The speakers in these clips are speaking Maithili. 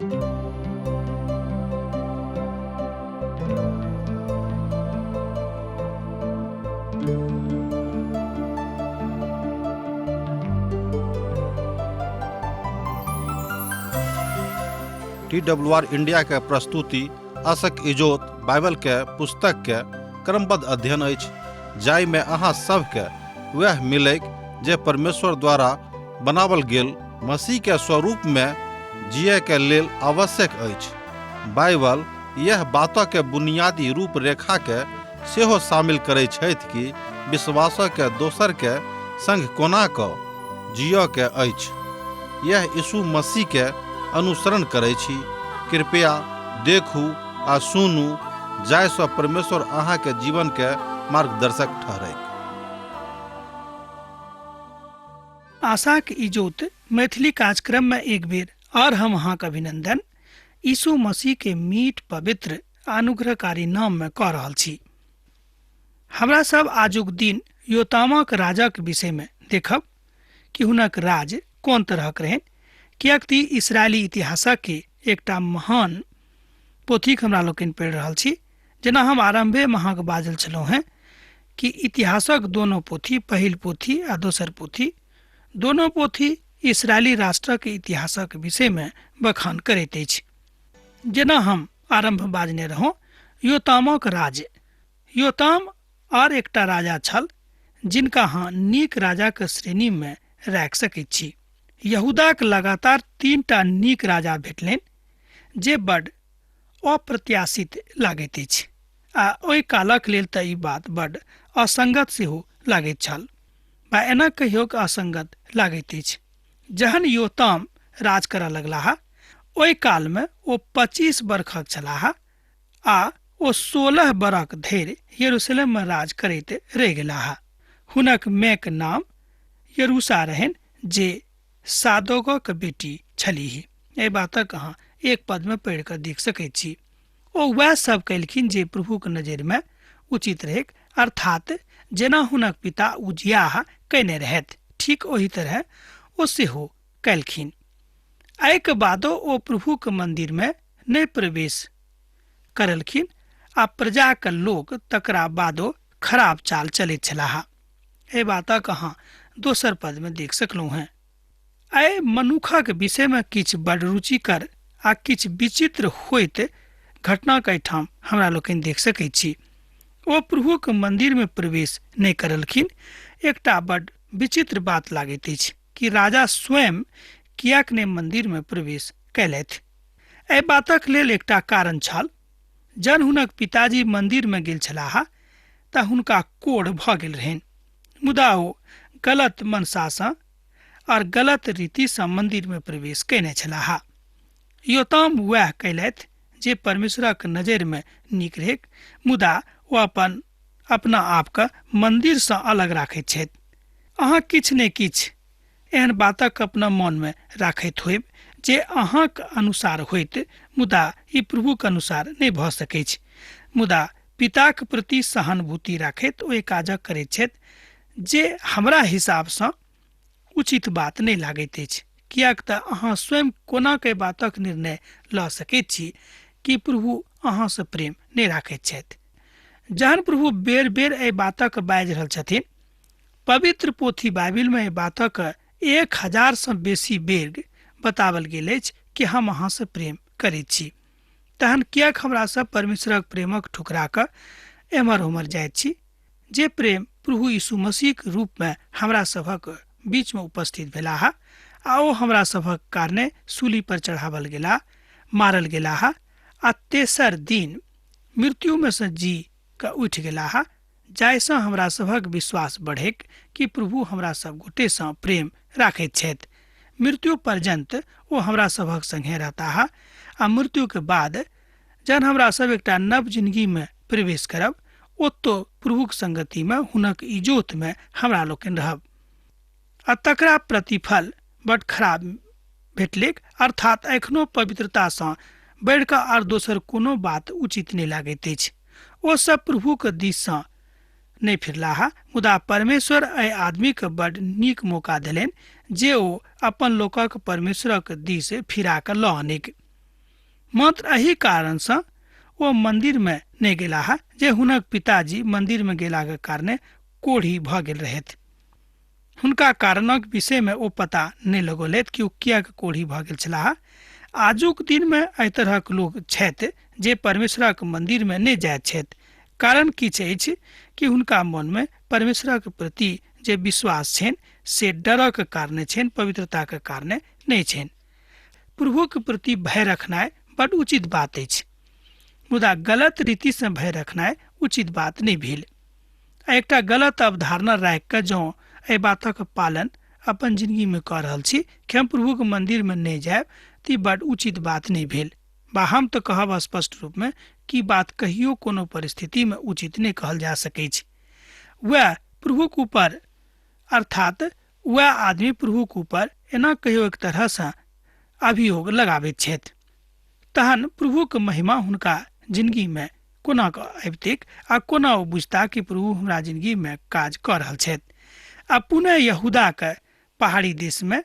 TWR इंडिया के प्रस्तुति आशक इजोत बाइबल के पुस्तक के क्रमबद्ध अध्ययन अछि, जाहि में अहाँ सबके वह मिलैक जे परमेश्वर द्वारा बनावल गेल मसीह के स्वरूप में जिये के लेल आवश्यक अछि। बाइबल यह बातों के बुनियादी रूपरेखा के सेहो शामिल करै छथि कि विश्वास के दोसर के संग कोना कऽ जियो के अछि। यह यीशु मसीह के अनुसरण करै छी। कृपया देखू आ सुनू, जाहिसँ परमेश्वर अहाँ के जीवन के मार्गदर्शक ठहरै। आशाक इजोत मैथिली कार्यक्रम में एक बेर और हम अहाँक अभिनंदन यीशु मसीह के मीठ पवित्र अनुग्रहकारी नाम में कऽ रहल छी। हमरा सब आजुक दिन योतामक राजक विषय में देखब कि हुनक राज कोन तरहक रहनि, कियाक कि इस्राएली इतिहासक के एकटा महान पोथीक हमरा लोकनि पढ़ि रहल छी। जेना हम आरंभे में अहाँके बाजल छलहुँ हैं कि इतिहासक दोनों पोथी, पहिल पोथी आ दोसर पोथी, दोनों पोथी इस्राएली राष्ट्रक इतिहासक विषय में बखान करैत अछि। जेना हम आरंभ बाजने रहौं, योतामक राज। योताम और एकटा राजा छल जिनका अहाँ नीक राजाक श्रेणी में राखि सकैत छी। यहूदाक लगातार 3टा नीक राजा भेटलनि जे बड अप्रत्याशित लागैत अछि, आ ओहि कालक लेल तऽ ई बात बड असंगत सेहो लागैत छल, बा एना कहियो असंगत लागैत अछि। जहन योताम राज करऽ लगलाह, ओहि काल में ओ 25 बरखक छलाह आ ओ 16 बरख धरि यरूशलेम में राज करैत रहि गेलाह। हुनक मायक नाम यरूशा रहनि जे सादोगक बेटी छलीह। एहि बातक अहाँ एक पद में पढ़ि कऽ देख सकैत छी। ओ वह सब कयलखिन जे प्रभुक नजरि में उचित रहैक, अर्थात जेना हुनक पिता उजियाह कयने रहथि, ठीक ओही तरह ओ सेहो कयलखिन। एहिके बादो ओ प्रभुक मंदिर में नहि प्रवेश करलखिन आ प्रजाक लोक तकरा बादो खराब चाल चलैत छलाह। एहि बातक अहाँ दोसर पद में देख सकलहुँ हैं। एहि मनुखक विषय में किछु बड़ रुचिकर आ किछु विचित्र होइत घटनाक एहिठाम हमरा लोकनि देख सकैत छी। ओ प्रभुक मंदिर में प्रवेश नहि करलखिन। एकटा बड़ विचित्र बात लागैत अछि कि राजा स्वयं कियाक नहि मंदिर में प्रवेश कयलथि। एहि बातक लेल एकटा कारण छल। जन हुनक पिताजी मंदिर में गेल छलाह तऽ हुनका कोढ़ भऽ गेल रहनि, मुदा ओ गलत मनसासँ और गलत रीति से मंदिर में प्रवेश कयने छलाह। योताम वह कयलथि जे परमेश्वरक नजरि में नीक रहैक, मुदा ओ अपना आप के मंदिर से अलग राखैत छथि। अहाँ किछु ने किछु एहन बातक अपना मन में राखैत होयब जे अहाँक अनुसार होइत, मुदा ई प्रभुक अनुसार नहि भऽ सकैत छै। मुदा पिताक प्रति सहानुभूति राखैत ओ काज करैत छथि जे हमरा हिसाब से उचित बात नहीं लागैत अछि, कियाक तऽ अहाँ स्वयं कोना के बातक निर्णय लऽ सकैत छी कि प्रभु अहाँ से प्रेम नहीं राखैत छथि। जहन प्रभु बेर बेर एहि बातक बाजि रहल छथिन, पवित्र पोथी बाइबिल में एहि बातक 1000 से बेसी बेर बतावल गेल अछि कि हम अहाँ से प्रेम करैत छी, तहन कियाक हमरा सब परमेश्वरक प्रेमक ठुकरा कऽ एम्हर उम्हर जाइत छी। जे प्रेम प्रभु यीशु मसीह के रूप में हमरा सभक बीच में उपस्थित भेलाह आ ओ हमरा सभक कारणे सूली पर चढ़ावल गेला, मारल गेलाह आ तेसर दिन मृत्यु में से जी के उठि गेलाह, जाहिसँ हमरा सभक विश्वास बढ़ैक कि प्रभु हमरा सब गोटे सँ प्रेम राखैत छथि। मृत्यु पर्यंत ओ हमरा सभक संगे रहताह आ मृत्यु के बाद जहन हमरा सब एकटा नव जिंदगी में प्रवेश करब, ओतो प्रभुक संगति में हुनक इजोत में हमरा लोकनि रहब। आ तकरा प्रतिफल बड़ खराब भेटलैक, अर्थात एखनो पवित्रता सँ बढ़ि कऽ आर दोसर कोनो बात उचित नहि लागैत अछि। ओ सब प्रभुक दिस सँ नहीं फिरलाह, मुदा परमेश्वर एहि आदमी के बड़ नीक मौका देलनि जे ओ अपन लोकक परमेश्वरक दिस फिरा कऽ लऽ आनिक। मात्र एही कारण से वो मंदिर में नहीं गेला है जे हुनक पिताजी मंदिर में गेला के कारणे कोढ़ी भ गेल रहैत। हुनका कारणक विषय में ओ पता नहीं लगौलथि कि ओ किएक कोढ़ी भ गेल छलाह। आजुक दिन में एहि तरहक लोक छथि जे परमेश्वरक मंदिर में नहीं जाइत छथि। कारण की अछि कि हुनका मन में परमेश्वरक प्रति जे विश्वास छनि से डरक कारणे छनि, पवित्रता के कारणे नहीं छनि। प्रभु के प्रति भय रखनाइ बड उचित बात अछि, मुदा गलत रीति से भय रखनाइ उचित बात नहीं भेल। एकटा गलत अवधारणा राखि कऽ जँ एहि बातक पालन अपन जिंदगी में कऽ रहल छी कि हम प्रभु के मंदिर में नहीं जायब, तऽ ई बड उचित बात नहीं भेल। बा हम तऽ कहब स्पष्ट रूप में कि बात कहियो कोनो परिस्थिति में उचित नहीं कहल जा सकै छै। वह प्रभु के ऊपर अर्थात वह आदमी प्रभु के ऊपर एना कहियो एक तरह से अभियोग लगाबैत छथि, तहन प्रभु के महिमा हुनका जिंदगी में कोना कऽ अबितैक आ कोना ओ बुझता कि प्रभु हमरा जिंदगी में काज कऽ रहल छथि। आ पुनः यहूदा के पहाड़ी देश में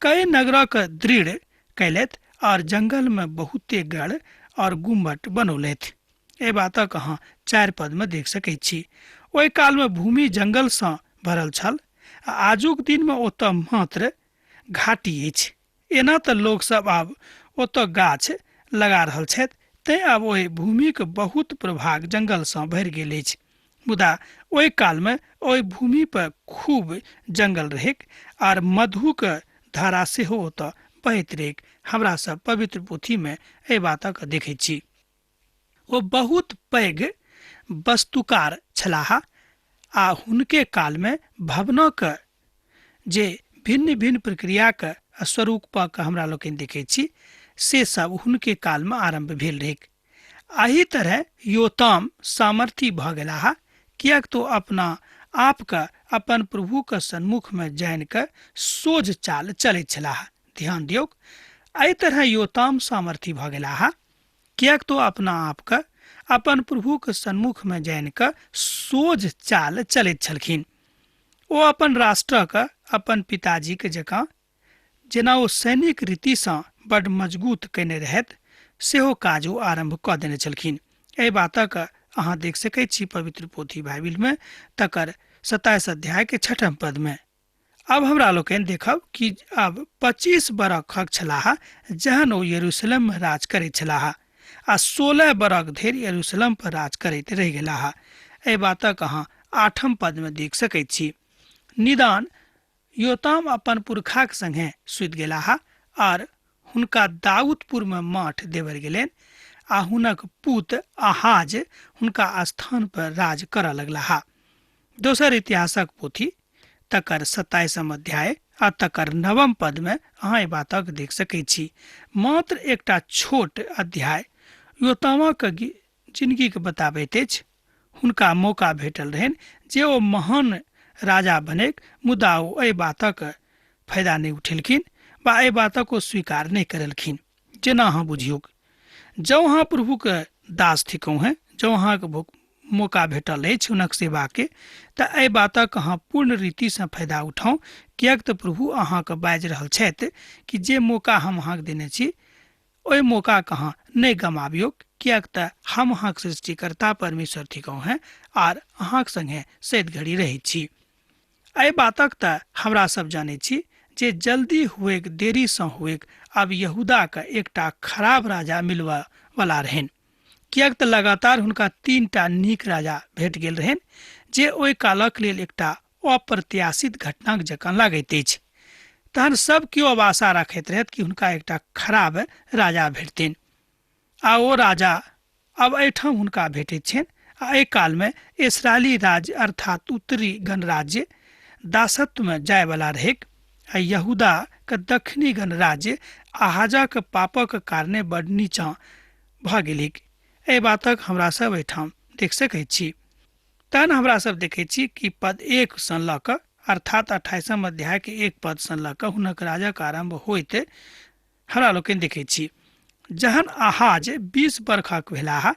कई नगरक दृढ़ कैलथि और जंगल में बहुते गढ़ और गुम्बट बनौलथि। ए बातक अहाँ 4 पद में देख सकैत छी। ओहि काल में भूमि जंगल से भरल छल आ आजुक दिन में ओतऽ मात्र घाटी अछि। एना तऽ लोक सब आब ओतऽ गाछ लगा रहल छथि, तैं आब ओहि भूमि के बहुत प्रभाग जंगल से भरि गेल अछि। मुदा ओहि काल में ओहि भूमि पर खूब जंगल रहेक आर मधु के धारा सेहो ओतऽ बहैत रहेक। हमरा सब पवित्र पोथी में एहि बातक देखै छी। ओ बहुत पैघ वस्तुकार छलाह आ हुनके काल में भवनक जे भिन्न भिन्न प्रक्रिया के स्वरूपक हमरा लोकनि देखै छी से सब हुनके काल में आरंभ भेल रहेक। एही तरह योताम सामर्थी भ गेलाह, किएक तो अपना आप के अपन प्रभु के सन्मुख में जान के सोझ चाल चलैत छलाह। ध्यान दियौक, एहि तरह योताम सामर्थी भ गेलाह, किएक तो अपना आप के अपन प्रभु के सन्मुख में जान के सोझ चाल चलैत छलखिन। ओ अपन राष्ट्र के अपन पिताजी के जकाँ जेना ओ सैनिक रीति से बड मजबूत कयने रहथि सेहो काज ओ आरंभ कऽ देने छलखिन। एहि बातक अहाँ देख सकैत छी पवित्र पोथी बाइबिल में तकर 27 अध्याय के 6 पद में। अब हमरा लोकनि देखब कि अब 25 बरखक छलाह जहन ओ यरूशलेम में राज करैत छलाह आ 16 बरख धरि यरूशलेम पर राज करैत रहि गेलाह। एहि बातक अहाँ 8 पद में देख सकैत छी। निदान योताम अपन पुरखाक संगे सुति गेलाह आर हुनका दाऊदपुर में माठ देवर गेलनि आ हुनक पुत आहाज हुनका स्थान पर राज करऽ लगलाह। दोसर इतिहासक पोथी तकर 27 अध्याय आ तकर 9 पद में अहाँ एहि बातक देख सकैत छी। मात्र एकटा छोट अध्याय योतामक जिंदगी के बताबैत अछि। हुनका मौका भेटल रहनि जे ओ महान राजा बनेक, मुदा ओ एहि बातक फायदा नहीं उठेलखिन बा एहि बातक ओ स्वीकार नहीं करलखिन। जेना अहाँ बुझियौक, जँ अहाँ प्रभु के दास थिकौं हैं, जँ अहाँ के मौका भेटल अछि हुनक सेवा के, तऽ एहि बातक अहाँ पूर्ण रीति से फायदा उठाउ, किएक तऽ प्रभु अहाँ के बाजि रहल छथि कि जे मौका हम अहाँ के देने छी ओहि मौका के अहाँ नहीं गमाबियौक, किएक तऽ हम अहाँ के सृष्टिकर्ता परमेश्वर थिकौं हैं आर अहाँ के संगे सैद घड़ी रहैत छी। एहि बातक तऽ हमरा सब जानै छी जे जल्दी हुएक देरी से हुएक अब यहूदा के एकटा खराब राजा मिलवा वाला रहनि, किएक तऽ लगातार हुनका 3टा नीक राजा भेट गेल रहनि जे ओहि कालक लेल एकटा अप्रत्याशित घटनाक जकाँ लागैत अछि। तहन सब केओ अब आशा रखैत रहथि कि हुनका एकटा खराब राजा भेटतनि आ ओ राजा अब एहिठाम हुनका भेटैत छनि। आ एहि काल में इस्राएली राज्य अर्थात उत्तरी गणराज्य दासत्व में जाय वाला रहेक आ यहूदा के दक्षिणी गणराज्य आहाजा के पापक कारणे बड नीचा भ गेलिक। एहि बातक हमरा सब एहिठाम देख सकैत छी। तहन हमरा सब देखै छी कि पद 1 सँ लऽ कऽ अर्थात 28 अध्याय के 1 पद सँ लऽ कऽ हुनक राजक आरंभ होइत हमरा लोकनि देखै छी। जहन आहाज 20 बरखक भेलाह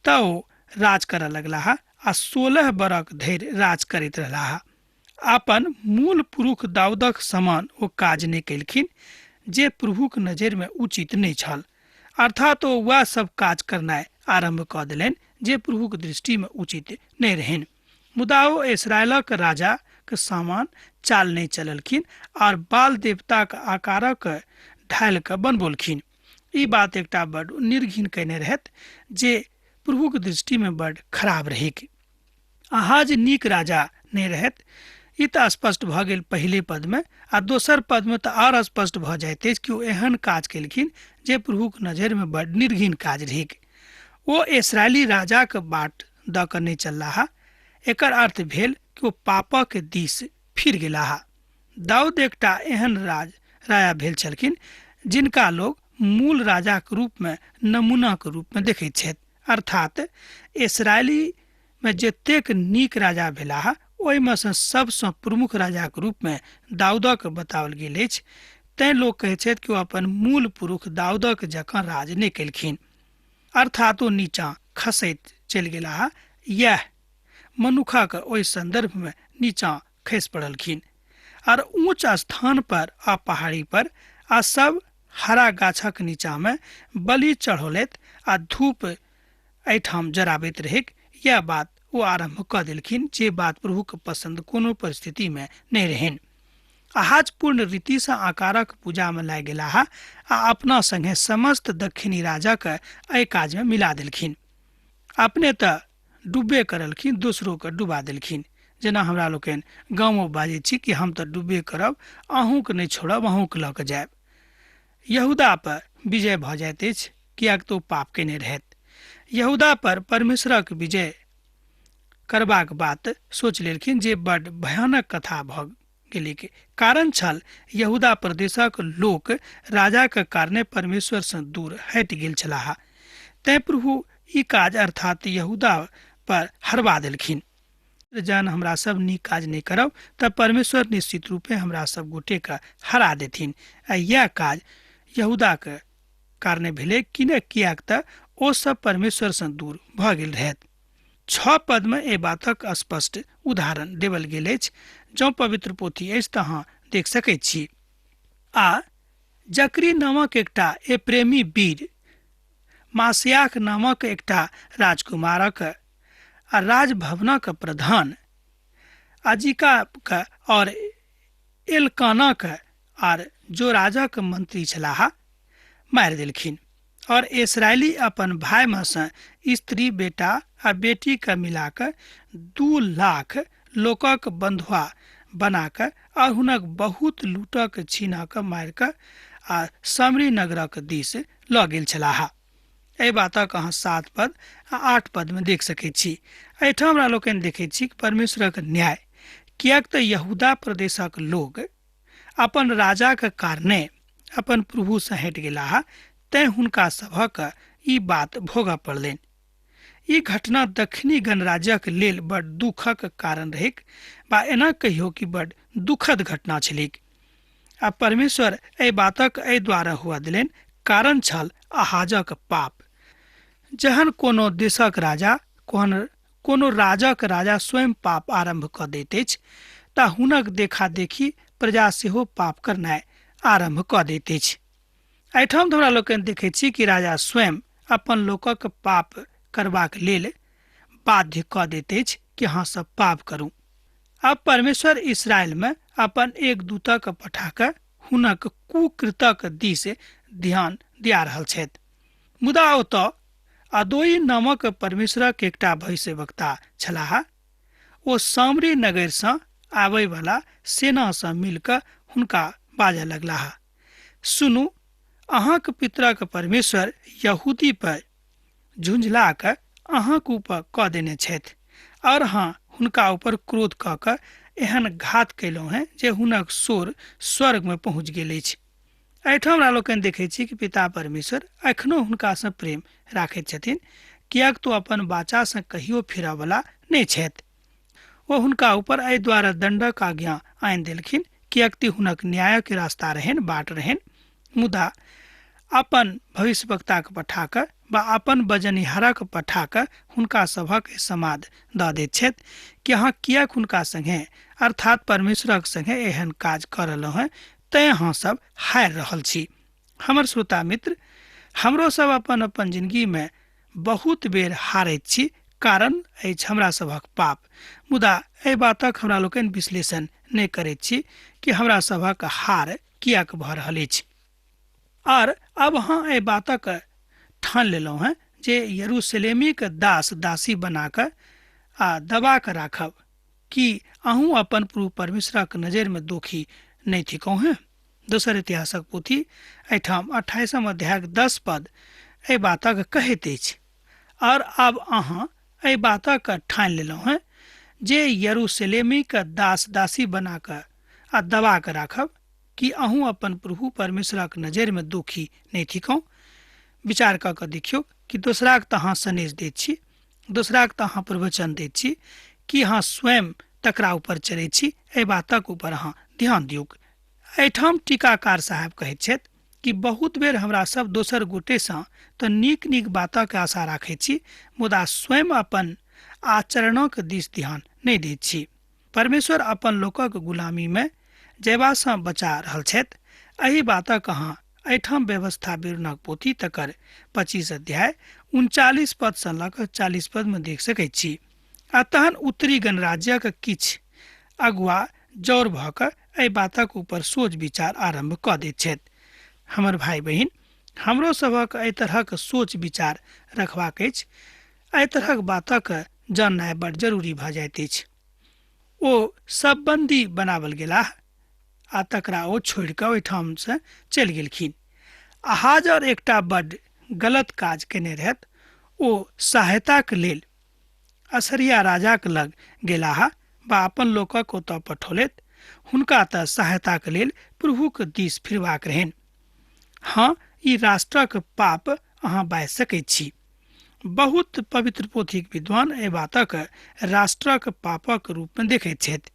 तऽ ओ राज करऽ लगलाह आ 16 बरख धरि राज करैत रहलाह। अपन मूल पुरुष दाऊदक समान ओ काज नहीं केलखिन जे प्रभु के नजर में उचित नहीं छल अर्थात ओ वह सब काज करनाइ आरंभ कऽ देलनि जे प्रभुक दृष्टि में उचित नहि रहनि। मुदा ओ इस्राएलक राजा के समान चाल नहीं चललखिन और बाल देवता के आकारक ढाल के बनबोलखिन। ई बात एकटा बड़ निर्घिन कहने रहत जे प्रभु के दृष्टि में बड़ खराब रहेक। आहाज नीक राजा नहीं रहत, ई तऽ स्पष्ट भऽ गेल पहले पद में, आ दोसर पद में तऽ और स्पष्ट भऽ जाइत अछि कि ओ एहन काज केलखिन जे प्रभु के नजर में बड़ निर्घिन काज रहेक। ओ इस्राएली राजा के बाट दऽ कऽ नहि चललाह। एकर अर्थ भेल कि ओ पापक दिस फिर गेलाह। दाऊद एकटा एहन राजा भेल छलखिन जिनका लोग मूल राजा के रूप में, नमूना के रूप में देखैत छथि। अर्थात इस्राएली में जतेक नीक राजा भेलाह ओहिमे सँ सबसँ प्रमुख राजा के रूप में दाऊदक बताओल गेल अछि। तैं लोग कहैत छथि कि ओ अपन मूल पुरुष दाऊदक जकाँ राज नहि केलखिन, अर्थात ओ नीचाँ खसैत चलि गेलाह। यह मनुखक ओहि संदर्भ में नीचाँ खसि पड़लखिन और ऊंच स्थान पर आ पहाड़ी पर आ सब हरा गाछक नीचा में बलि चढ़ौलैत आ धूप एहिठाम जराबैत रहेक। यह बात वो आरंभ कऽ देलखिन जे बात प्रभु के पसंद कोनो परिस्थिति में नहीं रहन। आहाज पूर्ण रीति से आकारक पूजा में लागि गेलाह आ अपना संगे समस्त दक्षिणी राजा के एहि काज में मिला देलखिन। अपने तऽ डूबे करलखिन, दोसरो के डुबा देलखिन। जेना हमरा लोकनि गाँवो बाजै छी कि हम तऽ डूबे करब, अहूँ के नहीं छोड़ब, अहूँ के लऽ कऽ जायब। यहूदा पर विजय भऽ जाइत अछि, कियाक तऽ ओ पाप केने रहत। यहूदा पर परमेश्वरक विजय करबाक बात सोच लेलखिन जे बड़ भयानक कथा भऽ गेलै के कारण छल। यहूदा प्रदेशक लोक राजा के कारणे परमेश्वर से दूर हटि गेल छलाह। तैं प्रभु ई काज अर्थात यहूदा पर हरवा देलखिन। जहन हमरा सब नीक काज नहीं करब तब परमेश्वर निश्चित रूपे हमरा सब गोटे के हरा देथिन। आ यह काज यहूदा के कारणे भेलै, कियाक तऽ ओ सब परमेश्वर से दूर भऽ गेल रहत। 6 पद में ए बातक स्पष्ट उदाहरण देवल गेल अछि। जँ पवित्र पोथी अछि तऽ अहाँ देख सकैत छी। आ जकरी नामक एकटा एप्रेमी वीर, मासियाक नामक एकटा राजकुमारक आ राजभवनक प्रधान अजिका के और एलकाना के और जो राजा के मंत्री छलाह मारि देलखिन। और इस्राएली अपन भाई में से स्त्री, बेटा आ बेटी के मिलाकर 2 लाख लोकक बंधुआ बना के और हुनक बहुत लूटक छीना के मारि के आ सामरी नगरक दिस लऽ गेल छलाह। एहि बातक अहाँ 7 पद आ 8 पद में देख सकैत छी। एहिठाम हमरा लोकनि देखैत छी परमेश्वरक न्याय, कियाक तऽ यहूदा प्रदेशक लोग अपन राजा के कारणे अपन प्रभु से हटि गेलाह। तैं हुनका सभक ई बात भोगऽ पड़लनि। ई घटना दक्षिणी गणराज्यक लेल बड़ दुखक कारण रहेक, बा एना कहियो कि बड़ दुखद घटना छलैक। आ परमेश्वर एहि बातक एहि द्वारा हुआ देलनि कारण छल आहाजक पाप। जहन कोनो देशक राजा, कोनो राजक राजा स्वयं पाप आरंभ कऽ दैत अछि तऽ हुनक देखा देखी प्रजा सेहो पाप करनाइ आरंभ कऽ दैत अछि। एहिठाम हमरा लोकनि देखैत छी कि राजा स्वयं अपन लोकक पाप करबाक लेल बाध्य कऽ दैत अछि कि अहाँ सब पाप करू। अब परमेश्वर इस्राएल में अपन एक दूतक पठा कऽ हुनक कुकृतक दिस ध्यान दिया रहल छथि। मुदा ओतऽ अदोई नामक परमेश्वरक एकटा भविष्यवक्ता छलाह। ओ सामरी नगर से आबय वाला सेना से मिलकर हुनका बाजऽ लगलाह, सुनू, अहाँक पितरक परमेश्वर यहूदी पर झुंझला कऽ अहाँक ऊपर कऽ देने छथि और अहाँ हुनका ऊपर क्रोध कऽ कऽ एहन घात कयलहुँ हैं जे हुनक शोर स्वर्ग में पहुँच गेल अछि। एहिठाम हमरा लोकनि देखैत छी कि पिता परमेश्वर एखनो हुनका से प्रेम राखैत छथिन, कियाक तो अपन बाचा से कहियो फिरऽ वाला नहि छथि। ओ हुनका ऊपर एहि द्वारा दंडक आज्ञा आनि देलखिन, कियाक कि हुनक न्याय के रास्ता रहन, बाट रहन। मुदा अपन भविष्यवक्ता के पठा कऽ बा अपन बजनिहारक पठा कऽ हुनका सभक समाद दऽ दैत छथि कि अहाँ कियाक हुनका संगे अर्थात परमेश्वरक संगे एहन काज कऽ रहलहुँ हैं, तैं अहाँ सब हारि रहल छी। हमर श्रोता मित्र, हमरो सब अपन अपन जिंदगी में बहुत बेर हारैत छी, कारण अछि हमरा सभक पाप। मुदा एहि बातक हमरा लोकनि विश्लेषण नहि करैत छी कि हमरा सभक हार किएक भऽ रहल अछि। और अब अहाँ एहि बातक ठान लेलहुँ हैं जे यरूशलेमीक दास दासी बना कऽ आ दबा कऽ राखब कि अहूँ अपन प्रभु परमेश्वरक नजरि में दोषी नहीं थिकहुँ हैं। दोसर इतिहासक पोथी एहिठाम 28 अध्याय 10 पद एहि बातक कहैत अछि। और अब अहाँ एहि बातक ठानि लेलहुँ हैं जे यरूशलेमीक दास दासी बना कऽ आ दबा कऽ राखब कि अहूँ अपन प्रभु परमेश्वरक नजरि में दोषी नहीं थिकहुँ। विचार कऽ कऽ देखियौ कि दोसराक तऽ अहाँ संदेश दैत छी, दोसराक तऽ अहाँ प्रवचन दैत छी, कि अहाँ स्वयं तकरा ऊपर चढ़ैत छी। एहि बातक ऊपर अहाँ ध्यान दियौ। एहिठाम टीकाकार साहब कहैत छथि कि बहुत बेर हमरा सब दोसर गोटेसँ तऽ नीक नीक बातक आशा राखैत छी, मुदा स्वयं अपन आचरणक दिस ध्यान नहि दैत छी। परमेश्वर अपन लोकक गुलामी में जयबासँ बचा रहल छथि। एहि बातक अहाँ एहिठाम व्यवस्था विवरणक पोथी तकर 25 अध्याय 39 पद से लऽ कऽ 40 पद में देख सकैत छी। आ तहन उत्तरी गणराज्यक किछु अगुआ जौर भऽ कऽ एहि बातक ऊपर सोच विचार आरंभ कऽ दैत छथि। हमर भाई बहिन, हमरो सभक एहि तरहक सोच विचार रखबाक अछि। एहि तरहक बातक जाननाइ बड़ जरूरी भऽ जाइत अछि। ओ सब बंदी बनावल गेलाह आ तकरा ओ छोड़ि कऽ ओहिठाम से चलि गेलखिन। आहाज और एकटा बड्ड गलत काज केने रहथि। ओ सहायताक लेल असरिया राजाक लग गेलाह बा अपन लोकक ओतऽ पठौलथि। हुनका तऽ सहायताक लेल प्रभुक दिस फिरबाक रहनि। हाँ, ई राष्ट्रक पाप अहाँ बाजि सकैत छी। बहुत पवित्र पोथीक विद्वान एहि बातक राष्ट्रक पापक रूप में देखैत छथि।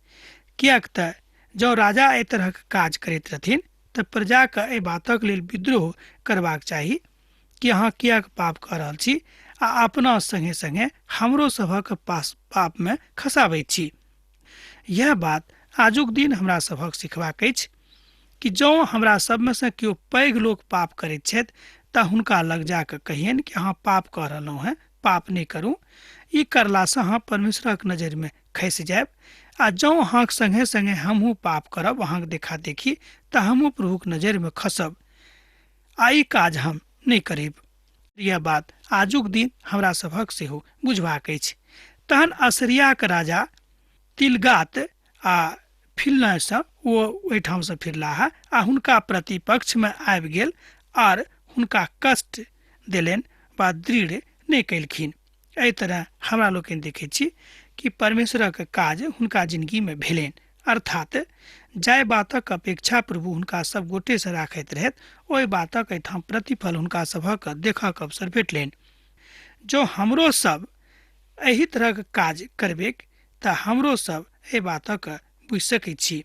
किएक तऽ जँ राजा एहि तरहक काज करैत रहथिन तऽ प्रजाके एहि बातक लेल विद्रोह करबाक चाही कि अहाँ किएक पाप कऽ रहल छी आ अपना संगे संगे हमरो सभक पाप में खसाबैत छी। यह बात आजुक दिन हमरा सभक सिखबाक अछि कि जँ हमरा सबमें से केओ पैघ लोक पाप करैत छथि तऽ हुनका लग जाकऽ कहियनि कि अहाँ पाप कऽ रहलहुँ हैं, पाप नहीं करूँ। ई करलासँ अहाँ परमेश्वरक नजरि में खसि जायब। आ जँ अहाँक संगे संगे हमहूँ पाप करब अहाँक देखा देखी तऽ हमहूँ प्रभुक नजरि में खसब। आ ई काज हम नहीं करब। यह बात आजुक दिन हमरा सभक सेहो बुझबाक अछि। तहन असरियाक राजा तिलगात आ फिलनेसँ ओ ओहिठाम से फिरलाह आ हुनका प्रतिपक्ष में आबि गेल आर हुनका कष्ट देलनि वा दृढ़ नहीं कयलखिन। एहि तरह हमरा लोकनि देखैत छी कि परमेश्वरक काज हुनका जिंदगी में भेलनि, अर्थात जाय बातक अपेक्षा प्रभु हुनका सब गोटे से राखैत रहथि ओहि बातक एहिठाम प्रतिफल हुनका सभक देखक अवसर भेटलनि। जो हमरो सब एही तरहक काज करबेक तऽ हमरो सब एहि बातक बुझि सकैत छी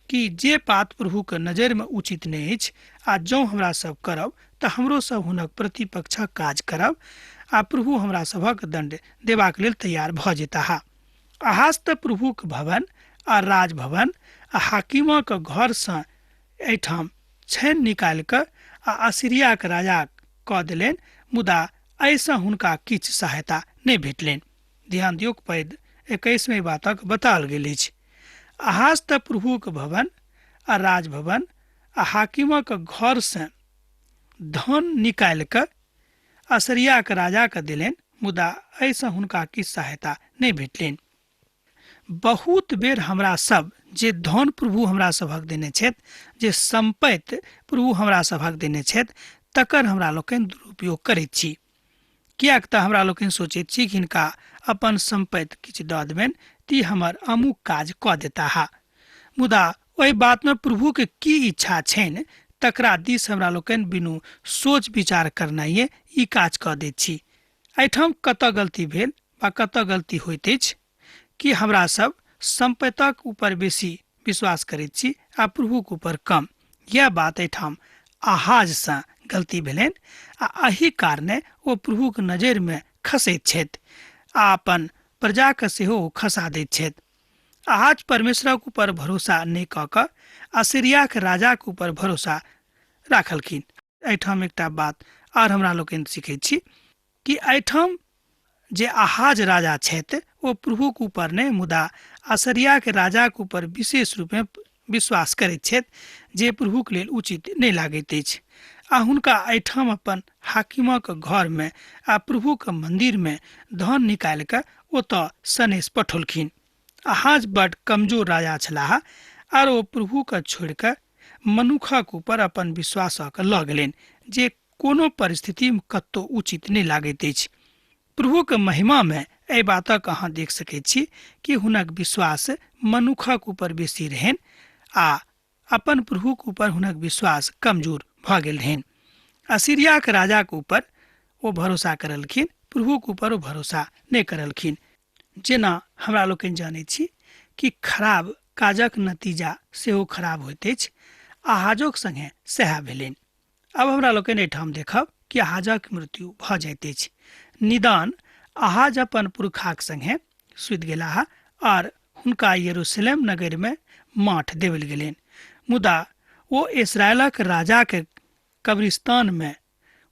कि जे बात प्रभुक नजरि में उचित नहीं अछि आ जँ हमरा सब करब तऽ हमरो सब हुनक प्रतिपक्षक काज करब आ प्रभु हमरा सभक दंड देबाक लेल तैयार भऽ जेताह। आहाज तऽ प्रभुक भवन आ राजभवन आ हाकिमक घर से एहिठाम छानि निकालि कऽ आ असीरियाक राजा कऽ देलनि, मुदा एहिसँ हुनका किछु सहायता नहीं भेटलनि। ध्यान दियौ, पद 21 बातक बताओल गेल अछि। आहाज तऽ प्रभुक भवन आ राजभवन आ हाकिमक घर से धन निकालि कऽ असरियाक राजा के देलनि, मुदा एहिसँ हुनका किछु सहायता नहीं भेटलनि। बहुत बेर हमरा सब जे धन प्रभु हमरा सभक देने छथि, जे संपत्ति प्रभु हमरा सभक देने छथि, तकर हमरा लोकनि दुरुपयोग करैत छी। किएक तऽ हमरा लोकनि सोचैत छी कि हिनका अपन संपत्ति किछु दऽ देबनि ती हमर अमुक काज कऽ देताह, मुदा ओहि बात में प्रभु के की इच्छा छनि तकरा दिस हमरा लोकनि बिनु सोच विचार करनाइए ई काज कऽ दैत छी। एहिठाम कतऽ गलती भेल वा कतऽ गलती होइत अछि कि हमरा सब संपत्तिक ऊपर बेसी विश्वास करैत छी आ प्रभुक ऊपर कम। यह बात एहिठाम आहाज से गलती भेलनि आ एही कारणे ओ प्रभुक नजरि में खसैत छथि आ अपन प्रजा के सेहो खसा दैत छथि। आहाज परमेश्वरक ऊपर भरोसा नहीं कऽ कऽ असीरियाक राजाक ऊपर भरोसा राखलखिन। एहिठाम एकटा बात आर हमरा लोकनि सीखै छी कि एहिठाम जे आहाज राजा छथि ओ प्रभुक ऊपर नहि मुदा असरिया के राजाक ऊपर विशेष रूपे विश्वास करैत छथि जे प्रभुक लेल उचित नहि लागैत अछि आ हुनका एहिठाम अपन हाकिमक घरमे आ प्रभुक मन्दिरमे धन निकालि कऽ ओतऽ सनेश पठौलखिन। आहाज बड कमजोर राजा छलाह आर ओ प्रभुके छोड़ि कऽ मनुखक ऊपर अपन विश्वासक लऽ गेलनि जे कोनो परिस्थितिमे कतहु उचित नहि लागैत अछि। प्रभुक महिमामे एहि बातक अहाँ देख सकैत छी कि हुनक विश्वास मनुखक ऊपर बेसी रहनि आ अपन प्रभुक ऊपर हुनक विश्वास कमजोर भऽ गेल रहनि। असीरियाक राजाक ऊपर ओ भरोसा करलखिन, प्रभुक ऊपर ओ भरोसा नहि करलखिन। जेना हमरा लोकनि जानैत छी कि खराब काजक नतीजा सेहो खराब होइत अछि, आहाजक संगे सएह भेलनि। अब हमरा लोकनि एहिठाम देखब कि आहाजक मृत्यु भऽ जाइत अछि। निदान आहाज अपन पुरखाक संगे सुति गेलाह आर हुनका यरूशलेम नगरमे माठ देवल गेलनि, मुदा ओ इस्राएलक राजाके कब्रिस्तानमे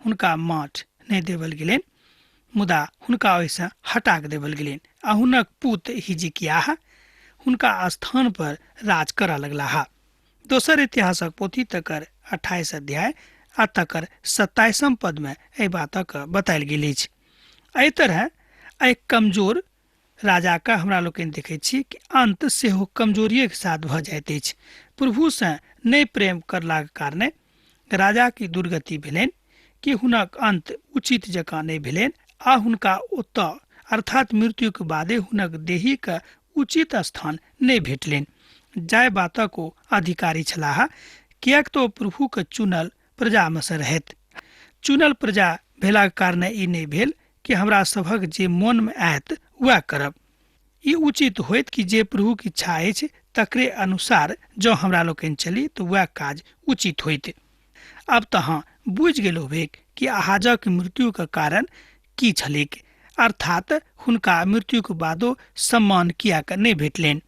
हुनका माठ नहि देवल गेलनि, मुदा हुनका ओहिसँ हटा देवल गेलनि आ हुनक पुत्र हिजकिय्याह हुनका स्थान पर राज करऽ लगलाह। दोसर इतिहासक पोथी तकर 28 अध्याय आ तकर 27 पद में एहि बातक बतायल गेल अछि। एहि तरह एहि कमजोर राजा का हमरा लोकनि देखैत छी कि अंत सेहो कमजोरिये के साथ भऽ जाइत अछि। प्रभु से नहि प्रेम करलाक कारणे राजा की दुर्गति भेलनि कि हुनक अंत उचित जकाँ नहि भेलनि आ हुनका ओतऽ अर्थात मृत्यु के बादे हुनक देही के उचित स्थान नहि भेटलनि जाय बातक ओ अधिकारी छलाह, किएक तो प्रभु के चुनल प्रजा में से रहैत। चुनल प्रजा भेलाक कारणे ई नहि भेल कि हमरा सभक जे मन में आयत वह करब। ई उचित होइत कि जे प्रभु की इच्छा अछि तकरे अनुसार जँ हमरा लोकनि चली तो वह काज उचित होइत। अब तऽ अहाँ बुझि गेलहुँ भेक कि आहाजक मृत्यु के कारण की छलिक, अर्थात हुनका मृत्यु के बादो सम्मान किएक नहि भेटलनि।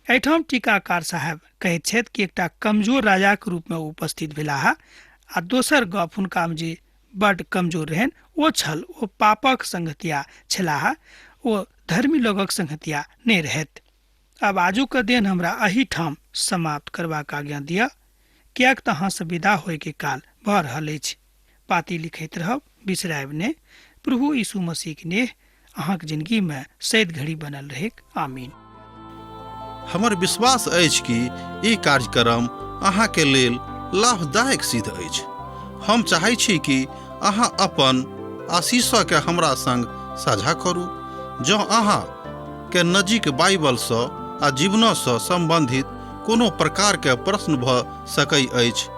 एहिठाम टीकाकार साहब कहैत छथि कि एकटा कमजोर राजा के रूप में उपस्थित भेलाह आ दोसर गप हुनका में जे बड कमजोर रहनि ओ छल ओ पापक संगतिया छलाह, ओ धर्मी लोगक संगतिया नहि रहैत। अब आजुक दिन हमरा एही ठाम समाप्त करबाक आज्ञा दिअ, किएक तऽ अहाँ से विदा होय के काल भऽ रहल अछि। पाती लिखैत रहब, बिसरायब नहि। प्रभु यीशु मसीह के नेह अहाँक जिंदगी में सैद घड़ी बनल रहे। आमीन। हमर विश्वास अछि कि ई कार्यक्रम अहाँ के लेल लाभदायक सिद्ध अछि। हम चाहै छी कि अहाँ अपन आशीषक के हमरा संग साझा करू। जँ अहाँ के नजीक बाइबल सँ आ जीवन सँ संबंधित कोनो प्रकार के प्रश्न भऽ सकै अछि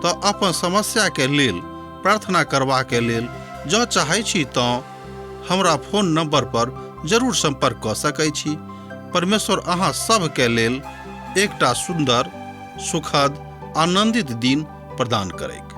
तऽ अपन समस्या के लेल प्रार्थना करबा के लेल जँ चाहै छी तऽ हमरा फोन नंबर पर जरूर संपर्क कऽ सकै छी। परमेश्वर अहाँ सब के लेल एकटा सुंदर, सुखद, आनंदित दिन प्रदान करैक।